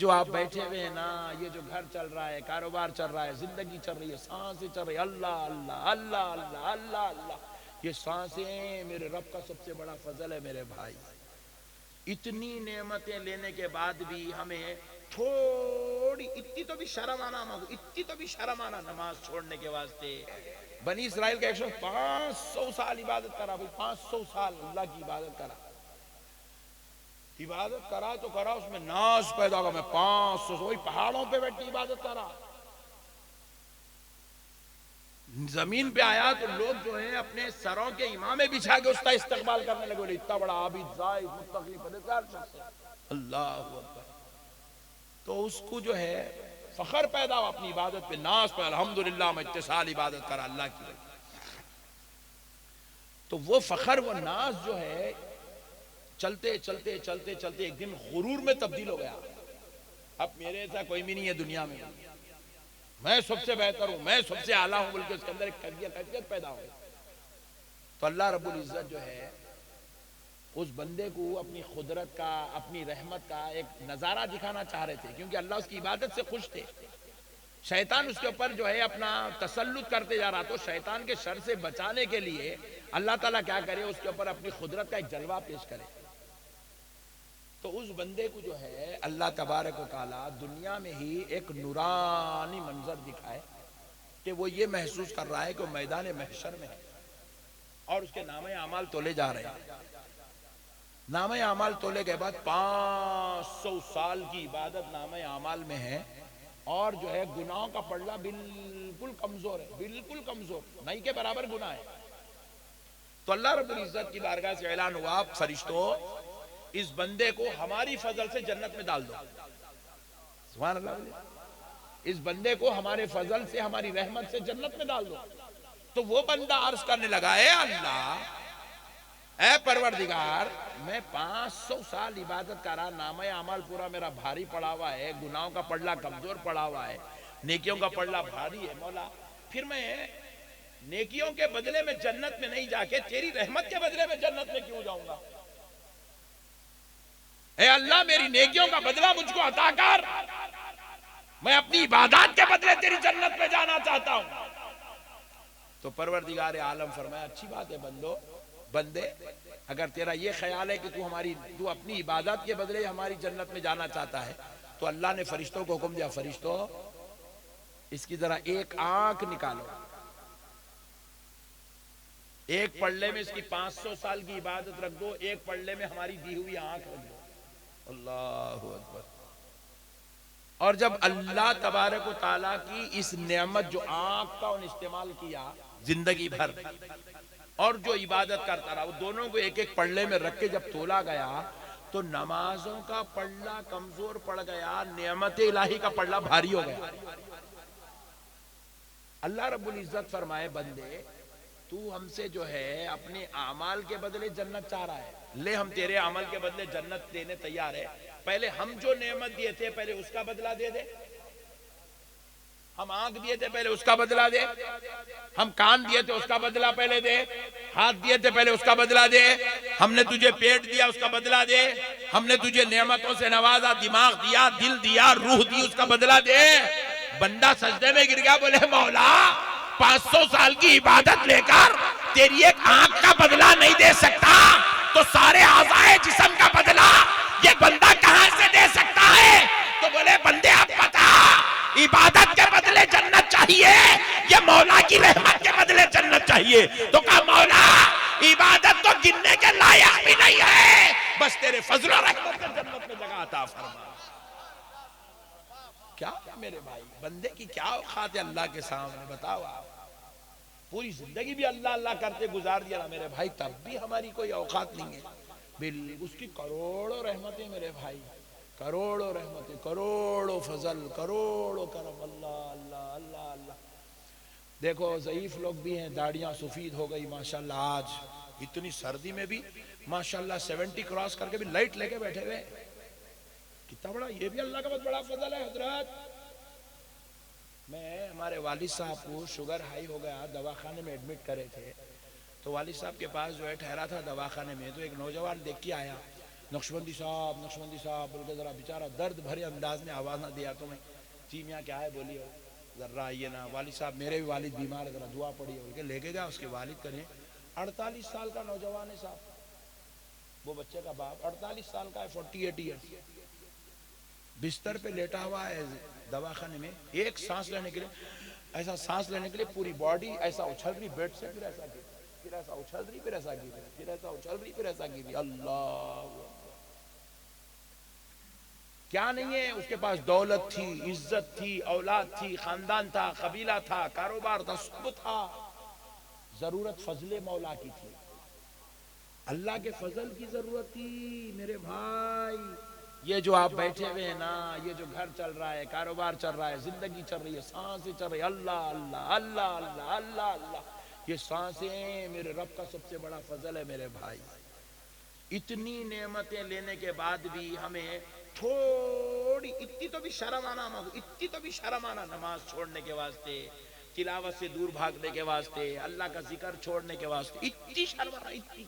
جو آپ بیٹھے ہوئے ہیں نا، یہ جو گھر چل رہا ہے، کاروبار چل رہا ہے، زندگی چل رہی ہے، سانسیں چل رہی ہے، اللہ اللہ اللہ اللہ اللہ اللہ، یہ سانسیں میرے رب کا سب سے بڑا فضل ہے میرے بھائی۔ اتنی نعمتیں لینے کے بعد بھی ہمیں تھوڑی اتنی تو بھی شرم آنا، اتنی تو بھی شرم آنا نماز چھوڑنے کے واسطے۔ بنی اسرائیل کا 500 سال عبادت کرا، 500 سال اللہ کی عبادت کرا، عبادت کرا تو کرا، اس میں ناز پیدا ہوا، میں 500 وہی پہاڑوں پہ بیٹھ کے عبادت کرا، زمین پہ آیا تو لوگ جو ہیں اپنے سروں کے امامے بچھا کے اس کا استقبال کرنے لگے، بولے اتنا بڑا عابد زاہد متقی پرہیزگار شخص ہے، اللہ اکبر۔ تو اس کو جو ہے فخر پیدا ہوا اپنی عبادت پہ، ناز پہ، الحمدللہ میں اتصال عبادت کرا اللہ کی۔ تو وہ فخر، وہ ناز جو ہے چلتے چلتے چلتے چلتے ایک دن غرور میں تبدیل ہو گیا۔ اب میرے ایسا کوئی بھی نہیں ہے دنیا میں سب سے بہتر ہوں، میں سب سے اعلیٰ ہوں، بلکہ اس کے اندر ایک کیفیت پیدا ہو گئی۔ تو اللہ رب العزت جو ہے اس بندے کو اپنی قدرت کا، اپنی رحمت کا ایک نظارہ دکھانا چاہ رہے تھے، کیونکہ اللہ اس کی عبادت سے خوش تھے۔ شیطان اس کے اوپر جو ہے اپنا تسلط کرتے جا رہا، تو شیطان کے شر سے بچانے کے لیے اللہ تعالیٰ کیا کرے، اس کے اوپر اپنی قدرت کا ایک جلوہ پیش کرے۔ تو اس بندے کو جو ہے اللہ تبارک و تعالیٰ دنیا میں ہی ایک نورانی منظر دکھائے کہ وہ یہ محسوس کر رہا ہے کہ وہ میدان محشر میں ہے اور اس کے نامہ اعمال تولے جا رہے ہیں۔ نامہ اعمال تولے کے بعد 500 سال کی عبادت نامہ اعمال میں ہے، اور جو ہے گناہوں کا پلڑا بالکل کمزور ہے، بالکل کمزور، نہیں کے برابر گناہ ہے۔ تو اللہ رب العزت کی بارگاہ سے اعلان ہوا، فرشتوں اس بندے کو ہماری فضل سے جنت میں ڈال دو۔ سبحان اللہ، اس بندے کو ہمارے فضل سے، ہماری رحمت سے جنت میں ڈال دو۔ تو وہ بندہ عرض کرنے لگا، اے اللہ، اے پروردگار، میں 500 سال عبادت کرا، نامہ اعمال پورا میرا بھاری پڑا ہوا ہے، گناہوں کا پلڑا کمزور پڑا ہوا ہے، نیکیوں کا پلڑا بھاری ہے، مولا پھر میں نیکیوں کے بدلے میں جنت میں نہیں جا کے تیری رحمت کے بدلے میں جنت میں کیوں جاؤں گا؟ اے اللہ، میری نیکیوں کا بدلہ مجھ کو عطا کر، میں اپنی عبادات کے بدلے تیری جنت میں جانا چاہتا ہوں۔ تو پروردگار عالم فرمایا، اچھی بات ہے بندے، اگر تیرا یہ خیال ہے کہ تو اپنی عبادات کے بدلے ہماری جنت میں جانا چاہتا ہے، تو اللہ نے فرشتوں کو حکم دیا، فرشتوں اس کی ذرا ایک آنکھ نکالو، ایک پلڑے میں اس کی 500 سال کی عبادت رکھ دو، ایک پلڑے میں ہماری دی ہوئی آنکھ رکھ دو۔ اللہ اکبر۔ اور جب اللہ تبارک و تعالیٰ کی اس نعمت جو آنکھ کا ان استعمال کیا زندگی بھر، اور جو عبادت کرتا رہا، وہ دونوں کو ایک ایک پلڑے میں رکھ کے جب تولا گیا تو نمازوں کا پلڑا کمزور پڑ گیا، نعمت الہی کا پلڑا بھاری ہو گیا۔ اللہ رب العزت فرمائے، بندے تو ہم سے جو ہے اپنے اعمال کے بدلے جنت چاہ رہا ہے، لے ہم تیرے عمل کے بدلے جنت دینے تیار ہے، پہلے ہم جو نعمت دیے تھے پہلے اس کا بدلہ دے دے، ہم آنکھ دیے تھے پہلے اس کا بدلہ دے، ہم کان دیے تھے اس کا بدلہ پہلے دے، ہاتھ دیے تھے پہلے اس کا بدلہ دے، ہم نے تجھے پیٹ دیا اس کا بدلہ دے، ہم نے تجھے نعمتوں سے نوازا، دماغ دیا، دل دیا، روح دی، اس کا بدلہ دے۔ بندہ سجدے میں گر گیا، بولے مولا 500 سال کی عبادت لے کر تیری ایک آنکھ کا بدلہ نہیں دے سکتا تو سارے اعضائے جسم کا بدلہ یہ بندہ کہاں سے دے سکتا ہے؟ تو بولے بندے اب بتا، عبادت کے بدلے جنت چاہیے یہ مولا کی رحمت کے بدلے جنت چاہیے؟ تو کہا مولا عبادت تو گننے کے لائق بھی نہیں ہے، بس تیرے فضل و رحمت سے جنت میں جگہ عطا فرما۔ کیا میرے بھائی، بندے کی کیا اوقات ہے اللہ کے سامنے؟ بتاؤ آپ، پوری زندگی بھی اللہ اللہ کرتے گزار دیا نا میرے بھائی، تب بھی ہماری کوئی اوقات نہیں ہے۔ اس کی کروڑوں رحمتیں میرے بھائی، کروڑوں رحمتیں، کروڑوں فضل، کروڑوں کرم، اللہ اللہ اللہ اللہ۔ دیکھو ضعیف لوگ بھی ہیں، داڑیاں سفید ہو گئی ماشاءاللہ، آج اتنی سردی میں بھی ماشاءاللہ 70 کراس کر کے بھی لائٹ لے کے بیٹھے ہوئے، کتنا بڑا، یہ بھی اللہ کا بہت بڑا فضل ہے حضرات۔ میں ہمارے والد صاحب کو شوگر ہائی ہو گیا، دواخانے میں ایڈمٹ کرے تھے، تو والد صاحب کے پاس جو ہے ٹھہرا تھا دواخانے میں، تو ایک نوجوان دیکھ کے آیا، نقشبندی صاحب بول کے ذرا بیچارہ درد بھرے انداز میں آواز نہ دیا تمہیں، جی میاں کیا ہے بولیے، ذرا آئیے نا والد صاحب، میرے بھی والد بیمار ہے، ذرا دعا پڑھیے بول کے لے کے گیا اس کے والد کریں۔ 48 سال کا نوجوان ہے صاحب، وہ بچے کا باپ 48 سال کا ہے، 48 ایئرس، بستر پہ لیٹا ہوا ہے دواخانے میں، ایک سانس لینے کے لیے، ایسا سانس لینے کے لیے پوری باڈی ایسا اچھل رہی بیڈ سے، پھر ایسا گر، پھر ایسا اچھل رہی، پھر ایسا گر، پھر ایسا اچھل رہی، پھر ایسا گر۔ اللہ کیا نہیں ہے اس کے پاس، دولت تھی، عزت تھی، اولاد تھی، خاندان تھا، قبیلہ تھا، کاروبار تھا، سب تھا، ضرورت فضل مولا کی تھی، اللہ کے فضل کی ضرورت تھی میرے بھائی۔ یہ جو آپ بیٹھے ہوئے ہیں نا، یہ جو گھر چل رہا ہے، کاروبار چل رہا ہے، زندگی چل رہی ہے، سانسیں چل رہی ہے، اللہ اللہ اللہ اللہ اللہ اللہ، یہ سانسیں میرے رب کا سب سے بڑا فضل ہے میرے بھائی۔ اتنی نعمتیں لینے کے بعد بھی ہمیں تھوڑی اتنی تو بھی شرم آنا، اتنی تو بھی شرم آنا نماز چھوڑنے کے واسطے، تلاوت سے دور بھاگنے کے واسطے، اللہ کا ذکر چھوڑنے کے واسطے، اتنی شرم آنا، اتنی